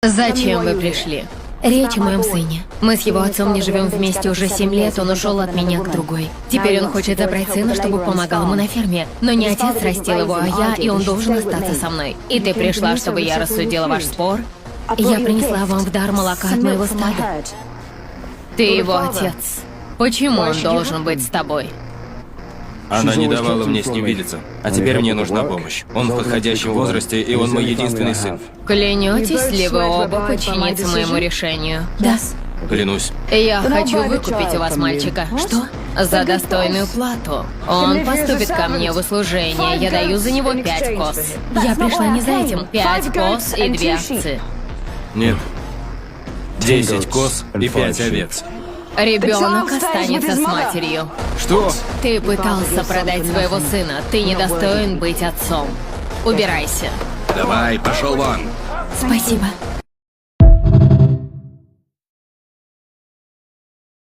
Зачем вы пришли? Речь о моем сыне. Мы с его отцом не живем вместе уже 7 лет, он ушел от меня к другой. Теперь он хочет забрать сына, чтобы помогал ему на ферме. Но не отец растил его, а я, и он должен остаться со мной. И ты пришла, чтобы я рассудила ваш спор? Я принесла вам в дар молока от моего стада. Ты его отец. Почему он должен быть с тобой? Она не давала мне с ним видеться. А теперь мне нужна помощь. Он в подходящем возрасте, и он мой единственный сын. Клянетесь ли вы оба подчиниться моему решению? Да. Клянусь. Я хочу выкупить у вас мальчика. Что? За достойную плату. Он поступит ко мне в услужение. Я даю за него 5 коз. Я пришла не за этим. 5 коз и 2 овцы. Нет. 10 коз и 5 овец. Ребенок останется с матерью. Что? Ты пытался продать своего сына. Ты недостоин быть отцом. Убирайся. Давай, пошел вон. Спасибо.